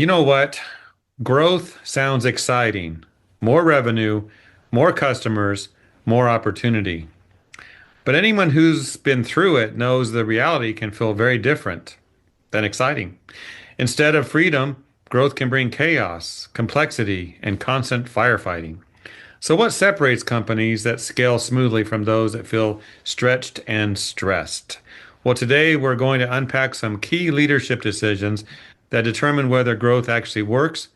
You know what? Growth sounds exciting. More revenue, more customers, more opportunity. But anyone who's been through it knows the reality can feel very different than exciting. Instead of freedom, growth can bring chaos, complexity, and constant firefighting. So, what separates companies that scale smoothly from those that feel stretched and stressed? Well, today we're going to unpack some key leadership decisions that determine whether growth actually works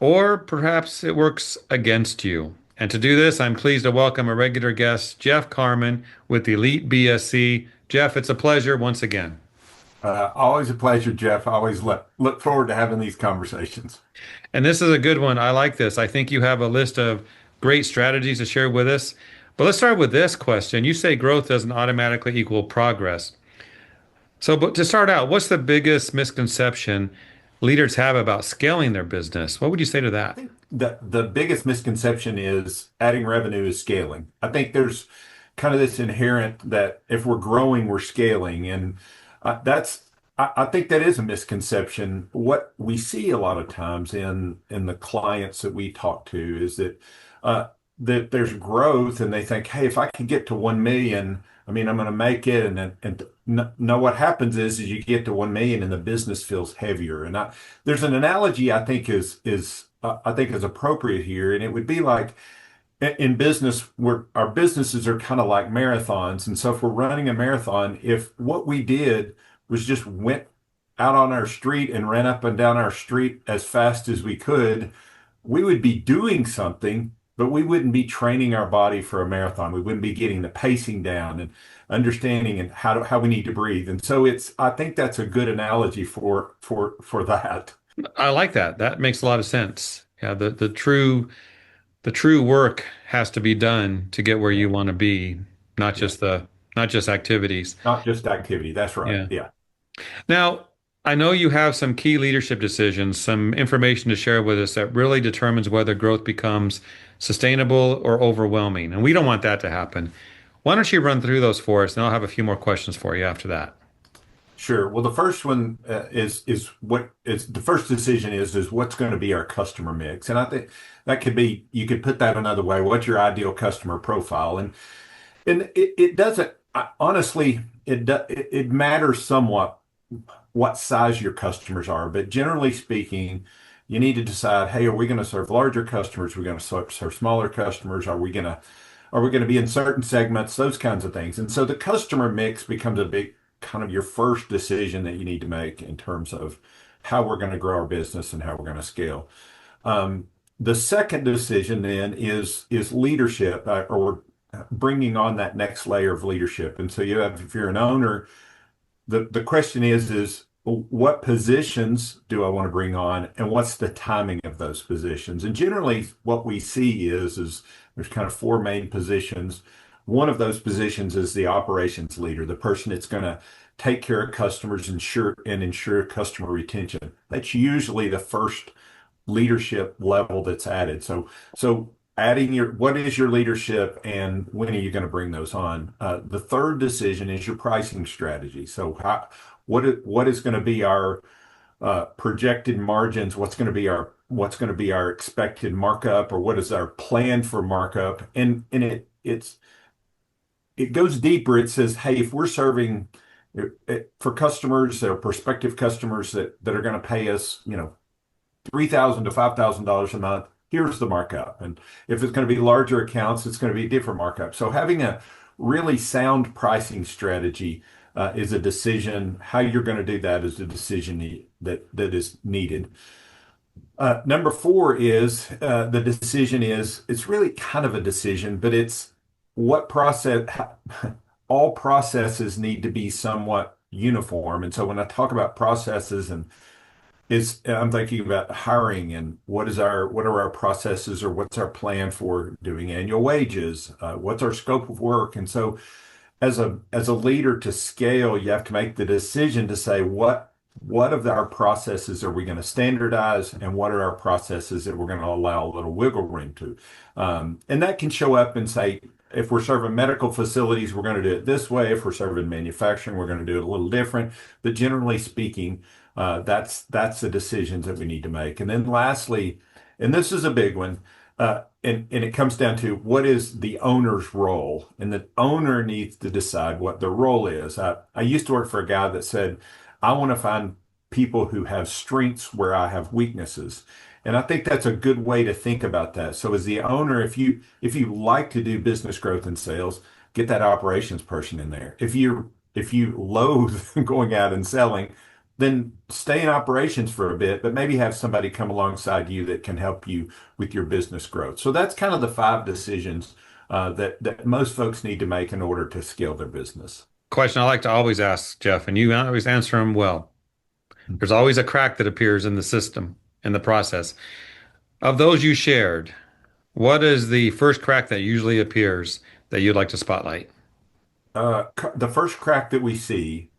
or perhaps it works against you. And to do this, I'm pleased to welcome a regular guest, Jeff Carmen with Elite BSC. Jeff, it's a pleasure once again. Always a pleasure, Jeff. I always look forward to having these conversations. And this is a good one. I like this. I think you have a list of great strategies to share with us. But let's start with this question. You say growth doesn't automatically equal progress. So, but to start out, what's the biggest misconception leaders have about scaling their business? What would you say to I that? think the biggest misconception is adding revenue is scaling. I think there's kind of this inherent that if we're growing, we're scaling, and I think that is a misconception. What we see a lot of times in the clients that we talk to is uh, that there's growth, and they think, hey, if I can get to 1 million, I mean, I'm going to make it, no, what happens is you get to 1 million, and the business feels heavier. And there's an analogy I think is appropriate here, and it would be like in business where our businesses are kind of like marathons. And so if we're running a marathon, if what we did was just went out on our street and ran up and down our street as fast as we could, we would be doing something, but we wouldn't be training our body for a marathon. We wouldn't be getting the pacing down and understanding and how we need to breathe. And so I think that's a good analogy for that. I like that. That makes a lot of sense. Yeah, the true work has to be done to get where Yeah. you want to be, not Yeah. just not just activities. Not just activity. That's right. Yeah. Yeah. Now, I know you have some key leadership decisions, some information to share with us that really determines whether growth becomes sustainable or overwhelming. And we don't want that to happen. Why don't you run through those for us, and I'll have a few more questions for you after that. Sure. Well, the first one is what is the first decision is what's going to be our customer mix, and I think that could be you could put that another way. What's your ideal customer profile? And it doesn't honestly it matters somewhat what size your customers are, but generally speaking, you need to decide, hey, are we going to serve larger customers? Are we going to serve smaller customers? Are we going to be in certain segments? Those kinds of things. And so the customer mix becomes a big kind of your first decision that you need to make in terms of how we're going to grow our business and how we're going to scale. The second decision then is leadership or bringing on that next layer of leadership. And so if you're an owner, the question is what positions do I want to bring on, and what's the timing of those positions? And generally, what we see is there's kind of four main positions. One of those positions is the operations leader, the person that's going to take care of customers, ensure customer retention. That's usually the first leadership level that's added. So adding what is your leadership and when are you going to bring those on? The third decision is your pricing strategy. So what is going to be our projected margins? What's going to be our expected markup, or what is our plan for markup? And it goes deeper. It says, hey, if we're serving for customers or prospective customers that are going to pay us, $3,000 to $5,000 a month, here's the markup. And if it's going to be larger accounts, it's going to be a different markup. So having a really sound pricing strategy is a decision. How you're going to do that is a decision that is needed. Number four is the decision is it's really kind of a decision, but it's what process. All processes need to be somewhat uniform. And so when I talk about processes and I'm thinking about hiring and what are our processes, or what's our plan for doing annual wages? What's our scope of work? And so as a leader to scale, you have to make the decision to say what of our processes are we going to standardize, and what are our processes that we're going to allow a little wiggle room to. And that can show up and say, if we're serving medical facilities, we're going to do it this way. If we're serving manufacturing, we're going to do it a little different. But generally speaking, That's the decisions that we need to make. And then lastly, and this is a big one, and it comes down to what is the owner's role, and the owner needs to decide what their role is. I used to work for a guy that said, I want to find people who have strengths where I have weaknesses. And I think that's a good way to think about that. So as the owner, if you like to do business growth and sales, get that operations person in there. If you loathe going out and selling, then stay in operations for a bit, but maybe have somebody come alongside you that can help you with your business growth. So that's kind of the 5 decisions that most folks need to make in order to scale their business. Question I like to always ask, Jeff, and you always answer them well. There's always a crack that appears in the system, in the process. Of those you shared, what is the first crack that usually appears that you'd like to spotlight? The first crack that we see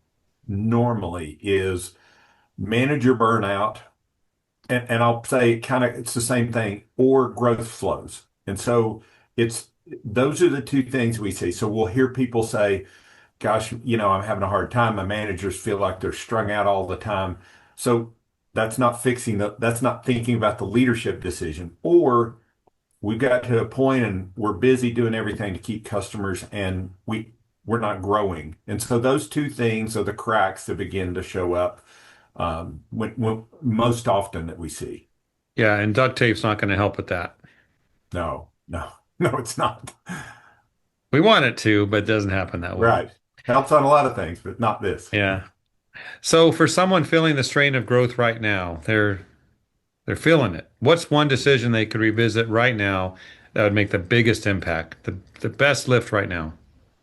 normally is manager burnout, and I'll say kind of it's the same thing, or growth flows. And so it's those are the two things we see. So we'll hear people say, gosh, I'm having a hard time. My managers feel like they're strung out all the time. So that's not thinking about the leadership decision. Or we've got to a point and we're busy doing everything to keep customers and we're not growing. And so those two things are the cracks that begin to show up when most often that we see. Yeah, and duct tape's not going to help with that. No, no, no, it's not. We want it to, but it doesn't happen that way. Right. Helps on a lot of things, but not this. Yeah. So for someone feeling the strain of growth right now, they're feeling it. What's one decision they could revisit right now that would make the biggest impact, the best lift right now?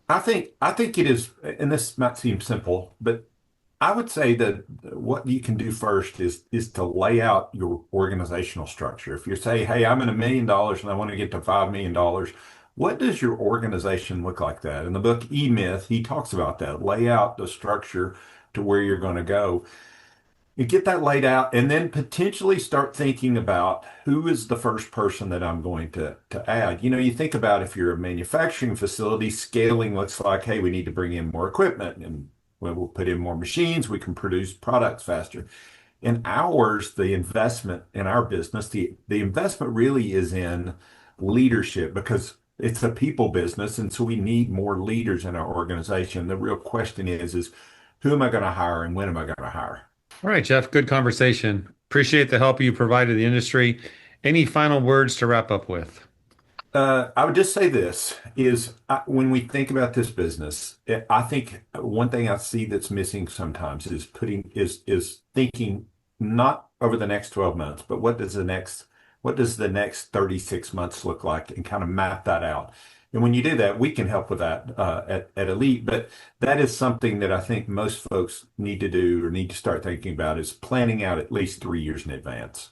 I think it is, and this might seem simple, but I would say that what you can do first is to lay out your organizational structure. If you say, "Hey, I'm in $1 million and I want to get to $5 million," what does your organization look like that? In the book E-Myth, he talks about that. Lay out the structure to where you're going to go. You get that laid out, and then potentially start thinking about who is the first person that I'm going to add. You think about if you're a manufacturing facility, scaling looks like, hey, we need to bring in more equipment, and when we'll put in more machines, we can produce products faster. In ours, the investment in our business, the investment really is in leadership because it's a people business, and so we need more leaders in our organization. The real question is who am I going to hire and when am I going to hire? All right, Jeff, good conversation. Appreciate the help you provided the industry. Any final words to wrap up with? I would just say this is when we think about this business, I think one thing I see that's missing sometimes is thinking not over the next 12 months, but what does the next 36 months look like and kind of map that out. And when you do that, we can help with that at Elite. But that is something that I think most folks need to do or need to start thinking about is planning out at least 3 years in advance.